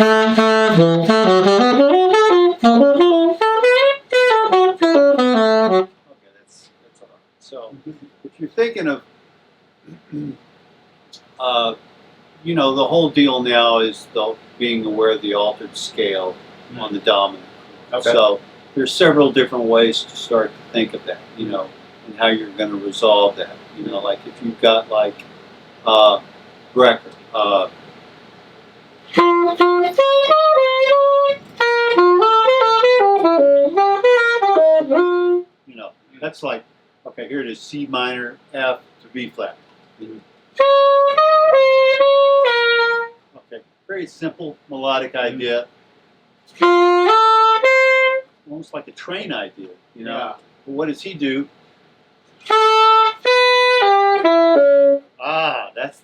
that's all right. So if you're thinking of, you know, the whole deal now is being aware of the altered scale on the dominant. Okay. So there's several different ways to start to think of that, you know, and how you're going to resolve that. You know, like if you've got like Brecker. You know, that's like, okay, here it is, C minor, F to B flat. Okay, very simple melodic idea. Almost like a train idea, you know. Yeah. But what does he do?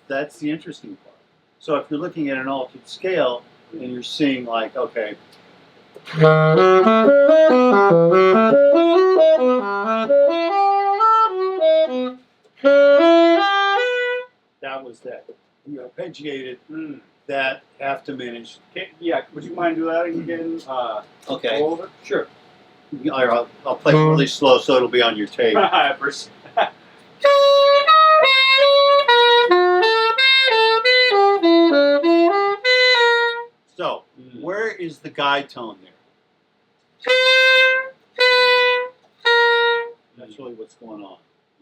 That's the interesting part. So if you're looking at an altered scale and you're seeing like, okay, that was that. You arpeggiated that half diminished. Yeah, would you mind doing that again? Okay, A little bit? sure. I'll play really slow so it'll be on your tape. I appreciate that. So, where is the guide tone there? That's really what's going on.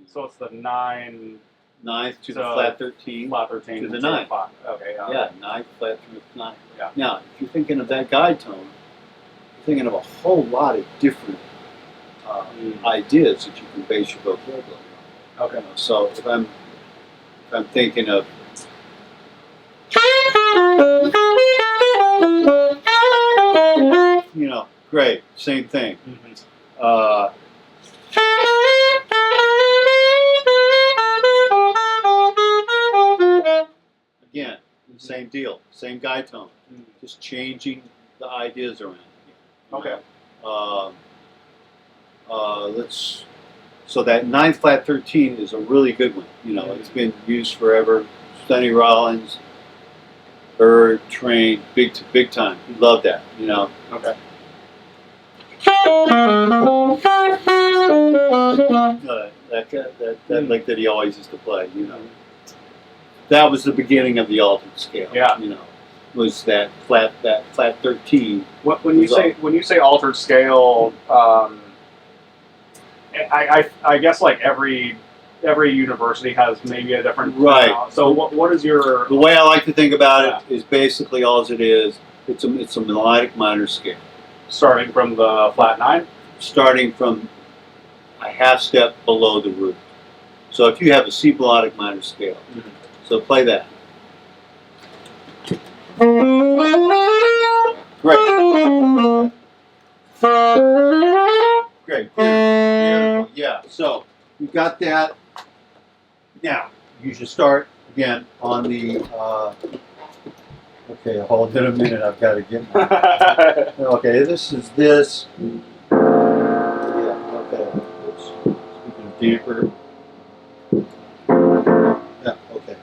So it's the 9, Ninth to the So, flat 13. flat 13 To the and 9. 5. Okay, Yeah, ninth, flat through 9. Yeah. Now, if you're thinking of that guide tone, you're thinking of a whole lot of different ideas that you can base your vocabulary on. Okay. So if I'm thinking of you know, great, same thing. Again, same deal, same guide tone, just changing the ideas around. Okay. So that 9 flat 13 is a really good one. You know, it's been used forever. Sonny Rollins, Bird, Train, big time. You love that. You know. Okay. That lick that he always used to play. You know. That was the beginning of the altered scale. Yeah. You know, was that flat 13. When you say altered scale, I guess like every university has maybe a different right. So what is your? The way I like to think about it is basically all it is. It's a melodic minor scale, Starting from the flat 9. Starting from a half step below the root. So if you have a C melodic minor scale, so play that. Great. Great. Beautiful. Yeah. So you got that. Now you should start again on the. Okay, hold it a minute. I've got to get my. Okay, this is this. Yeah. Okay. Speaking of damper. Yeah. Okay.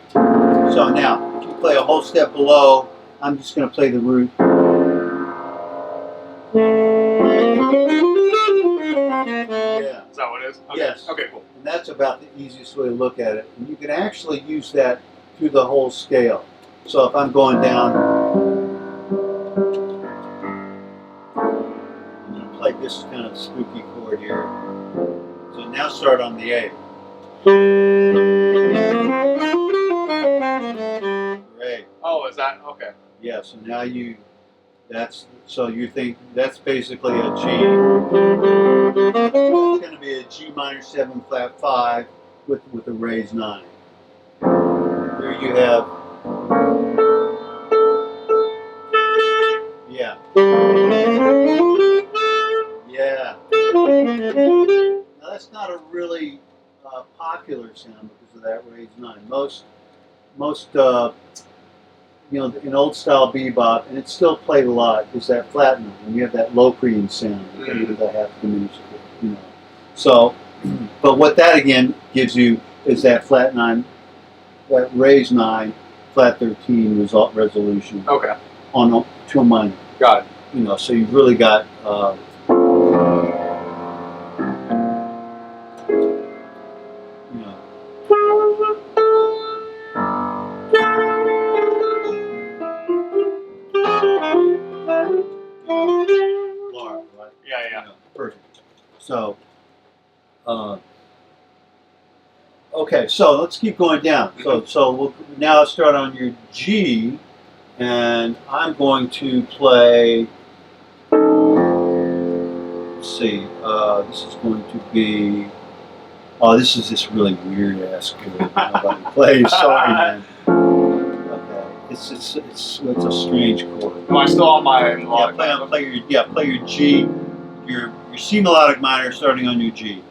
So now, if you play a whole step below, I'm just going to play the root. Yeah. Is that what it is? Okay. Yes. Okay, cool. And that's about the easiest way to look at it. And you can actually use that through the whole scale. So if I'm going down, I'm going to play this kind of spooky chord here. So now start on the A. Great. Oh, is that okay? Yeah, so now so you think that's basically a G. It's going to be a G minor 7 flat 5 with a raised 9. Here you have, yeah. Yeah. Now that's not a really popular sound because of that raised 9. Most you know, in old style bebop, and it's still played a lot, is that flat 9. And you have that Locrian sound because that half diminished, you know. So, but what that again gives you is that flat 9, that raised 9, flat 13 resolution. Okay. to a minor. Got it. You know, so you've really got. You know. Laura, right? Yeah, You know, perfect. So, okay, so let's keep going down. So we'll now start on your G, and I'm going to play. Let's see. This is going to be. Oh, this is this really weird ass chord that nobody plays. Sorry, man. Okay, it's a strange chord. Am I still on my melodic? Play your G, your C melodic minor starting on your G.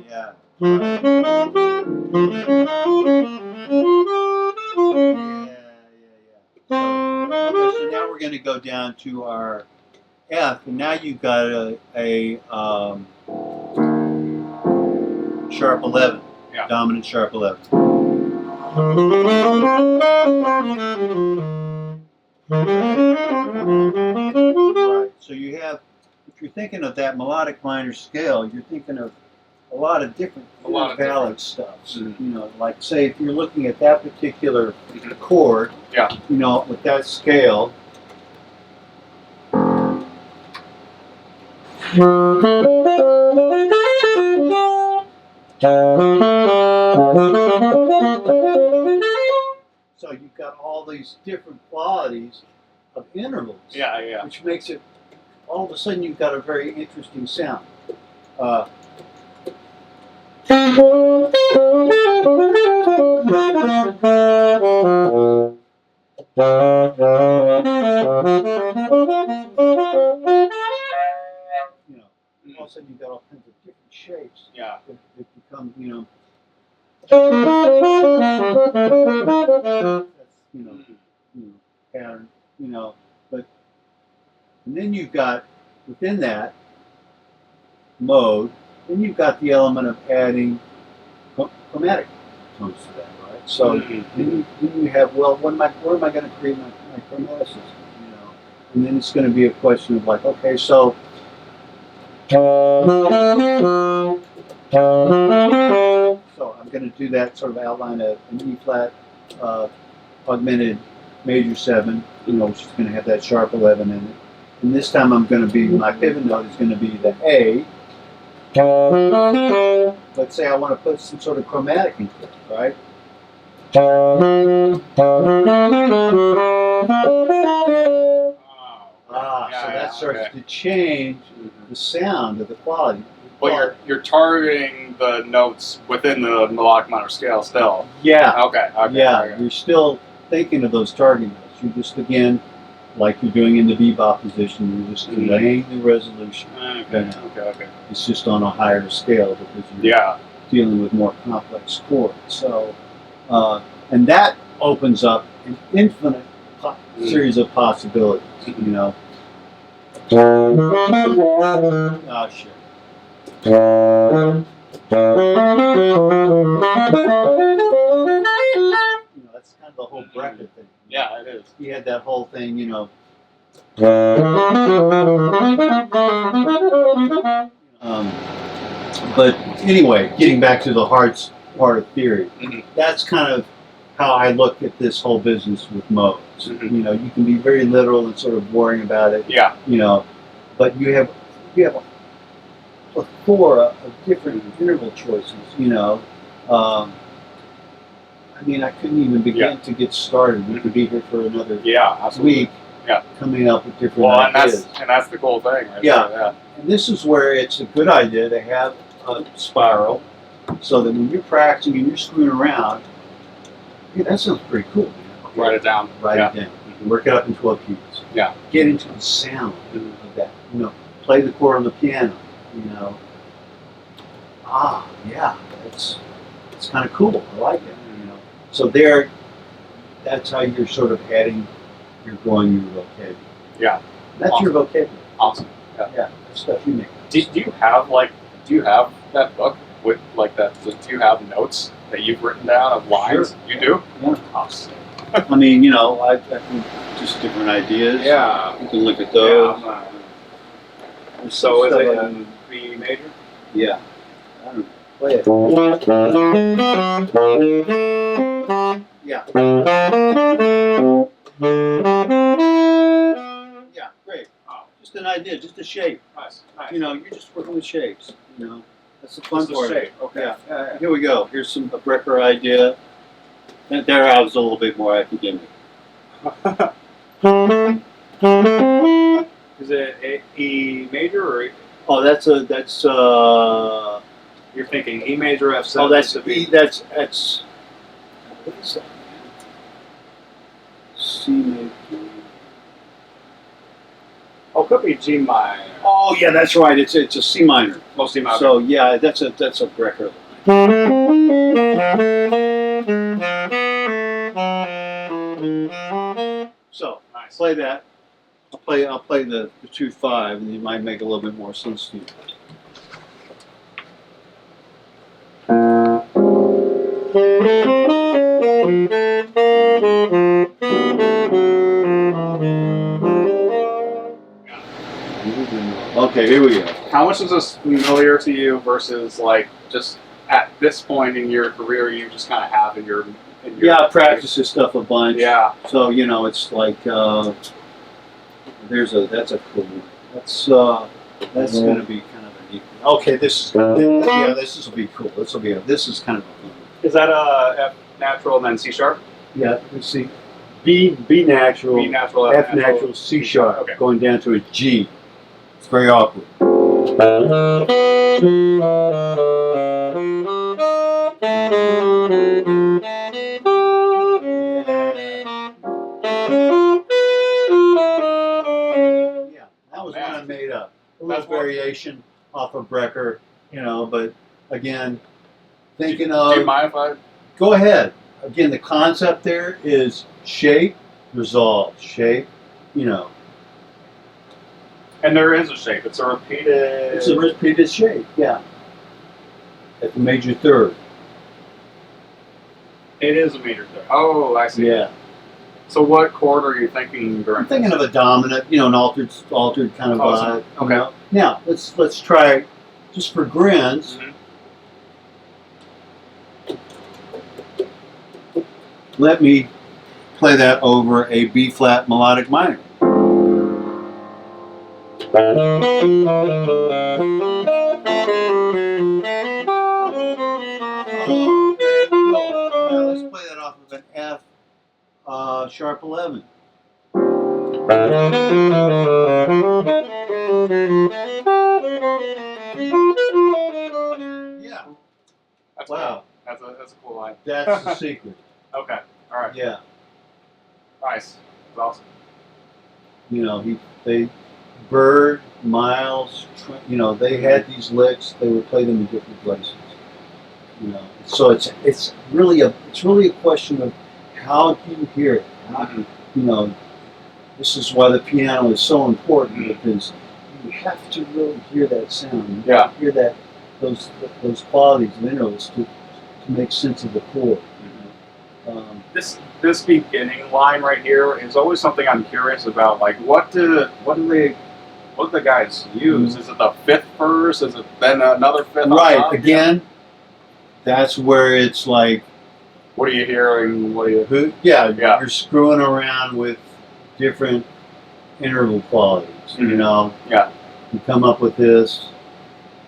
Yeah. So now we're going to go down to our F, and now you've got a sharp 11, dominant sharp 11. Right. So you have, if you're thinking of that melodic minor scale, you're thinking of a lot of different valid stuff. Mm-hmm. You know, like say if you're looking at that particular chord, you know, with that scale. So you've got all these different qualities of intervals, which makes it, all of a sudden you've got a very interesting sound. You know, all of a sudden you've got all kinds of different shapes. Yeah. That become, you know. That's, you know, pattern, you know, but, and then you've got, within that mode, then you've got the element of adding chromatic tones to that, right? So then you have, well, where am I going to create my chromaticism, you know? And then it's going to be a question of like, okay, so I'm going to do that sort of outline of an E flat augmented major 7, you know, which is going to have that sharp 11 in it. And this time I'm going to be, my pivot note is going to be the A. Let's say I want to put some sort of chromatic into it, right? So that starts to change the sound of the quality. But you're targeting the notes within the melodic minor scale still. Yeah. Okay. Yeah, you're still thinking of those target notes. You just, again, like you're doing in the bebop position, you're just delaying the resolution. Okay. It's just on a higher scale because you're dealing with more complex chords. So, and that opens up an infinite series of possibilities, you know. Oh, shit. You know, that's kind of the whole bracket thing. Yeah, it is. He had that whole thing, you know. But anyway, getting back to the hard part of theory, that's kind of how I look at this whole business with modes. You know, you can be very literal and sort of boring about it. Yeah. You know, but you have a plethora of different interval choices. You know, I mean, I couldn't even begin to get started. We could be here for another week. Yeah. Coming up with different ideas. And that's the cool thing, right? Yeah. And this is where it's a good idea to have a spiral, so that when you're practicing and you're screwing around, hey, that sounds pretty cool. Okay. Write it down. Write it down. Work it up in 12 keys. Yeah. Get into the sound of that. You know, play the chord on the piano. You know. It's kind of cool. I like it. You know. So that's how you're sort of you're growing your vocabulary. Yeah. That's your vocabulary. Awesome. Yeah. That's stuff you make. Do you have that book with like that? Do you have notes that you've written down of lines? Sure. You do? Yeah. Oh, sick. I mean, you know, I just different ideas. Yeah. You can look at those. Yeah, There's so is stuff it like- in B major? Yeah. I don't know. Play it. Yeah. Yeah, great. Oh, Just an idea, just a shape. nice. Nice. You know, you're just working with shapes. You know, that's the fun Just a part. shape. Okay. Yeah. Yeah. Here we go. Here's a Brecker idea. And there I was a little bit more academic. Is it E major or Oh, that's you're thinking E major F7? oh, that's to E. B? That's what is that? C major. Oh, could be G minor. Oh, yeah, that's right. It's a C minor. Oh, C minor. So yeah, that's a Brecker. So Nice. play that. I'll play the 2/5, and it might make a little bit more sense to you. Okay, here we go. How much is this familiar to you versus like just at this point in your career you just kind of have in your Yeah, I practice this stuff a bunch. Yeah. So you know, it's like that's a cool one. That's going to be kind of a neat. Okay, this will be cool. This is kind of a fun one. Is that a F natural and then C sharp? Yeah, let's see. B natural, B natural, F natural, C sharp, Okay. going down to a G. It's very awkward. Yeah, that was one I made up. A little That's what- variation off of Brecker, you know, but again, thinking Do you of. mind if I? Go ahead. Again, the concept there is shape, resolve, shape, you know. And there is a shape. It's a repeated. It's a repeated shape, yeah. At the major third. It is a major third. Oh, I see. Yeah. So what chord are you thinking during? I'm thinking of a dominant, you know, an altered kind of Awesome. vibe. Okay. You know? Now let's try, just for grins. Mhm. Let me play that over a B flat melodic minor. Now let's play that off of an F sharp 11. Yeah. That's Wow. Cool. That's a cool line. That's the secret. Okay. All right. Yeah. Nice. That's awesome. You know, they Bird, Miles, you know, they had these licks. They would play them in different places. You know, so it's really a question of how do you hear it. How, you know, this is why the piano is so important, because you have to really hear that sound. You have to hear that those qualities of intervals to make sense of the chord. You know? This beginning line right here is always something I'm curious about. Like, what do the guys use? Is it the fifth verse? Is it then another fifth? Right. On top? Again, that's where it's like, What are you hearing? What are you? yeah, Yeah. you're screwing around with different interval qualities. You Mhm. know, Yeah. you come up with this.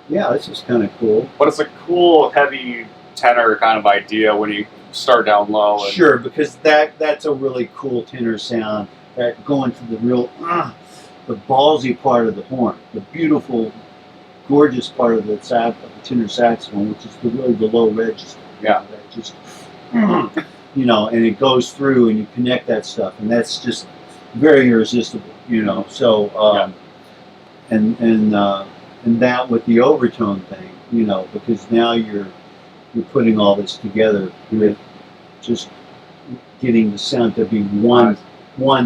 Yeah, this is kind of cool. But it's a cool, heavy tenor kind of idea when you start down low. And, Sure, because that's a really cool tenor sound. That going to the real, the ballsy part of the horn, the beautiful, gorgeous part of the tenor saxophone, which is really the low register. Yeah. That just, you know, and it goes through, and you connect that stuff, and that's just very irresistible. You know, so and that with the overtone thing, you know, because now you're putting all this together with just getting the sound to be one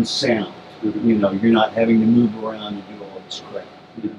sound. You know, you're not having to move around and do all this crap. You know?